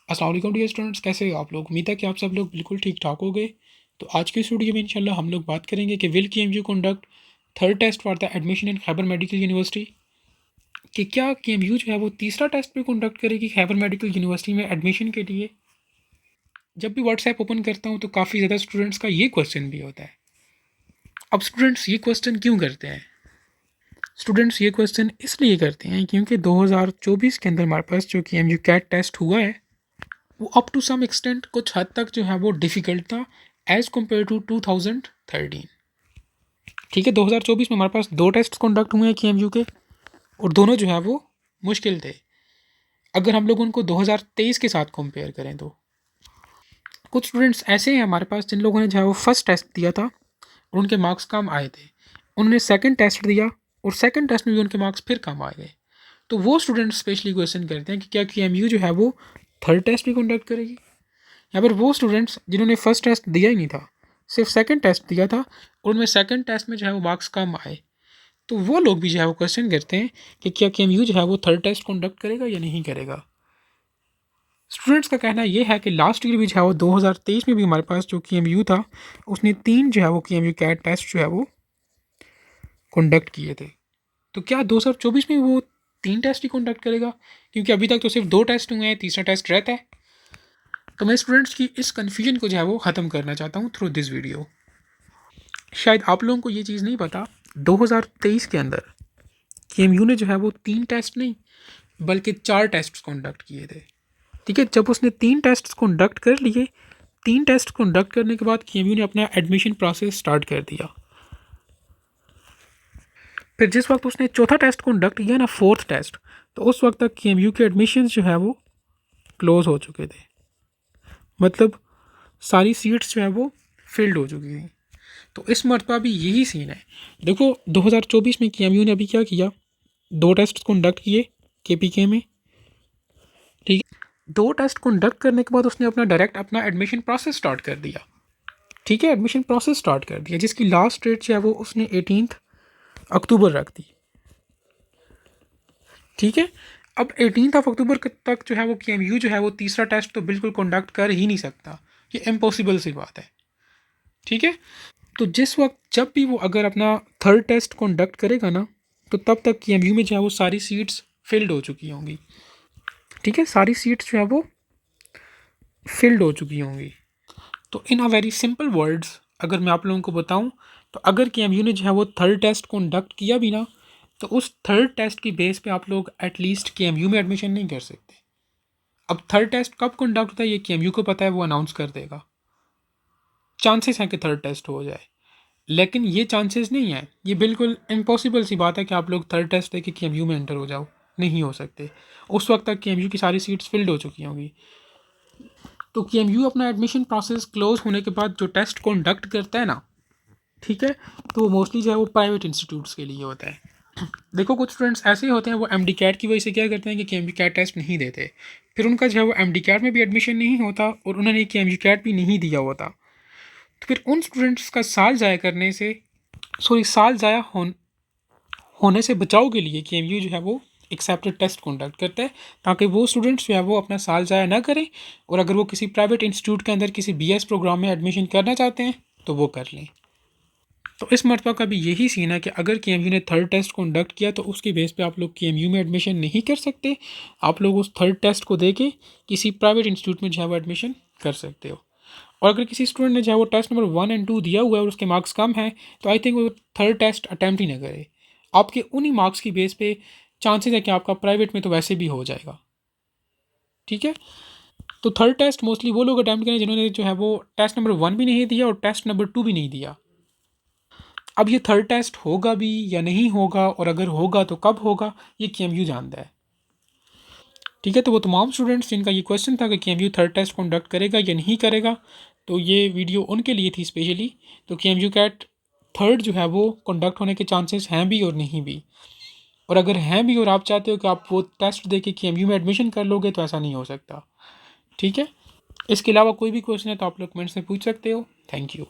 अस्सलाम वालेकुम dear students, कैसे हो आप लोग। उम्मीद है कि आप सब लोग बिल्कुल ठीक ठाक हो गए। तो आज की इस वीडियो में इंशाल्लाह हम लोग बात करेंगे कि will KMU conduct third test for the admission in Khyber medical university, कि क्या KMU जो है वो तीसरा टेस्ट भी कंडक्ट करेगी खैबर मेडिकल यूनिवर्सिटी में एडमिशन के लिए। जब भी व्हाट्सएप ओपन करता हूँ तो काफ़ी ज़्यादा स्टूडेंट्स का ये क्वेश्चन भी होता है। अब स्टूडेंट्स ये क्वेश्चन क्यों करते हैं? स्टूडेंट्स ये क्वेश्चन इसलिए करते हैं क्योंकि 2024 के अंदर हमारे पास जो KMU कैट टेस्ट हुआ है वो अप टू सम एक्सटेंट कुछ हद तक जो है वो डिफ़िकल्ट था एज़ कम्पेयर टू 2013। ठीक है, 2024 में हमारे पास दो टेस्ट कंडक्ट हुए हैं KMU के, और दोनों जो है वो मुश्किल थे। अगर हम लोग उनको 2023 के साथ कंपेयर करें तो कुछ स्टूडेंट्स ऐसे हैं हमारे पास जिन लोगों ने जो है वो फर्स्ट टेस्ट दिया था और उनके मार्क्स कम आए थे। उन्होंने सेकंड टेस्ट दिया और सेकंड टेस्ट में भी उनके मार्क्स फिर कम आ गए। तो वो स्टूडेंट्स स्पेशली क्वेश्चन करते हैं कि क्या KMU जो है वो थर्ड टेस्ट भी कंडक्ट करेगी। यहाँ पर वो स्टूडेंट्स जिन्होंने फर्स्ट टेस्ट दिया ही नहीं था, सिर्फ सेकंड टेस्ट दिया था और उनमें सेकंड टेस्ट में जो है वो मार्क्स कम आए, तो वो लोग भी जो है वो क्वेश्चन करते हैं कि क्या KMU जो है वो थर्ड टेस्ट कंडक्ट करेगा या नहीं करेगा। स्टूडेंट्स का कहना ये है कि लास्ट ईयर भी जो है वो 2023 में भी हमारे पास जो KMU था उसने 3 जो है वो KMU कैट टेस्ट जो है वो कंडक्ट किए थे। तो क्या 2024 में वो 3 टेस्ट ही कंडक्ट करेगा? क्योंकि अभी तक तो सिर्फ 2 टेस्ट हुए हैं, तीसरा टेस्ट रहता है। तो मैं स्टूडेंट्स की इस कन्फ्यूजन को जो है वो ख़त्म करना चाहता हूँ थ्रू दिस वीडियो। शायद आप लोगों को ये चीज़ नहीं पता, 2023 के अंदर KMU ने जो है वो 3 टेस्ट नहीं बल्कि 4 टेस्ट कंडक्ट किए थे। ठीक है, जब उसने 3 टेस्ट कंडक्ट कर लिए, 3 टेस्ट कंडक्ट करने के बाद KMU ने अपना एडमिशन प्रोसेस स्टार्ट कर दिया। फिर जिस वक्त उसने चौथा टेस्ट कंडक्ट किया ना, फोर्थ टेस्ट, तो उस वक्त तक KMU के एडमिशन जो है वो क्लोज हो चुके थे। मतलब सारी सीट्स जो है वो फिल्ड हो चुकी थी। तो इस मरतबा भी यही सीन है। देखो 2024 में KMU ने अभी क्या किया, 2 टेस्ट कंडक्ट किए KPK में। ठीक है, 2 टेस्ट कंडक्ट करने के बाद उसने अपना डायरेक्ट अपना एडमिशन प्रोसेस स्टार्ट कर दिया। ठीक है, एडमिशन प्रोसेस स्टार्ट कर दिया जिसकी लास्ट डेट जो है वो उसने 18 अक्टूबर रख दी। ठीक है, अब 18 अक्टूबर तक जो है वो KMU जो है वो तीसरा टेस्ट तो बिल्कुल कंडक्ट कर ही नहीं सकता, ये इम्पॉसिबल सी बात है। ठीक है, तो जिस वक्त जब भी वो अगर अपना थर्ड टेस्ट कंडक्ट करेगा ना, तो तब तक KMU में जो है वो सारी सीट्स फिल्ड हो चुकी होंगी। ठीक है, सारी सीट्स जो है वो फिल्ड हो चुकी होंगी। तो इन अ वेरी सिंपल वर्ड्स अगर मैं आप लोगों को बताऊं, तो अगर KMU ने जो है वो थर्ड टेस्ट कंडक्ट किया भी ना, तो उस थर्ड टेस्ट की बेस पे आप लोग एटलीस्ट KMU में एडमिशन नहीं कर सकते। अब थर्ड टेस्ट कब कंडक्ट होता है ये KMU को पता है, वो अनाउंस कर देगा। चांसेस हैं कि थर्ड टेस्ट हो जाए, लेकिन ये चांसेस नहीं है, ये बिल्कुल इम्पॉसिबल सी बात है कि आप लोग थर्ड टेस्ट दे के KMU में एंटर हो जाओ। नहीं हो सकते, उस वक्त तक KMU की सारी सीट्स फिल्ड हो चुकी होंगी। तो KMU अपना एडमिशन प्रोसेस क्लोज होने के बाद जो टेस्ट कंडक्ट करता है ना, ठीक है, तो वो मोस्टली जो है वो प्राइवेट इंस्टीट्यूट्स के लिए होता है। देखो कुछ स्टूडेंट्स ऐसे होते हैं वो MD कैट की वजह से क्या करते हैं कि KMU कैट टेस्ट नहीं देते, फिर उनका जो है वो MD कैट में भी एडमिशन नहीं होता और उन्होंने KMU कैट भी नहीं दिया होता। तो फिर उन स्टूडेंट्स का साल ज़ाया करने से, साल ज़ाया होने से बचाव के लिए KMU जो है वो एक्सेप्टेड टेस्ट कंडक्ट करता है, ताकि वो स्टूडेंट्स जो है वो अपना साल ज़ाया ना करें, और अगर वो किसी प्राइवेट इंस्टीट्यूट के अंदर किसी BS प्रोग्राम में एडमिशन करना चाहते हैं तो वो कर लें। तो इस मरतबा का भी यही सीन है कि अगर KMU ने थर्ड टेस्ट कंडक्ट किया तो उसकी बेस पे आप लोग KMU में एडमिशन नहीं कर सकते। आप लोग उस थर्ड टेस्ट को दे के किसी प्राइवेट इंस्टीट्यूट में जो है वो एडमिशन कर सकते हो। और अगर किसी स्टूडेंट ने जो है वो टेस्ट नंबर 1 और 2 दिया हुआ है और उसके मार्क्स कम हैं, तो आई थिंक वो थर्ड टेस्ट अटैम्प्ट ही ना करे। आपके उन्हीं मार्क्स की बेस पे चांसेस है कि आपका प्राइवेट में तो वैसे भी हो जाएगा। ठीक है, तो थर्ड टेस्ट मोस्टली वो लोग अटैम्प्ट करें जिन्होंने जो है वो टेस्ट नंबर 1 भी नहीं दिया और टेस्ट नंबर 2 भी नहीं दिया। अब ये थर्ड टेस्ट होगा भी या नहीं होगा, और अगर होगा तो कब होगा, ये KMU जानता है। ठीक है, तो वो तमाम स्टूडेंट्स जिनका ये क्वेश्चन था कि KMU थर्ड टेस्ट कंडक्ट करेगा या नहीं करेगा, तो ये वीडियो उनके लिए थी स्पेशली। तो KMU कैट थर्ड जो है वो कंडक्ट होने के चांसेस हैं भी और नहीं भी, और अगर हैं भी और आप चाहते हो कि आप वो टेस्ट दे के KMU में एडमिशन कर लोगे, तो ऐसा नहीं हो सकता। ठीक है, इसके अलावा कोई भी क्वेश्चन है तो आप लोग कमेंट्स में पूछ सकते हो। Thank you.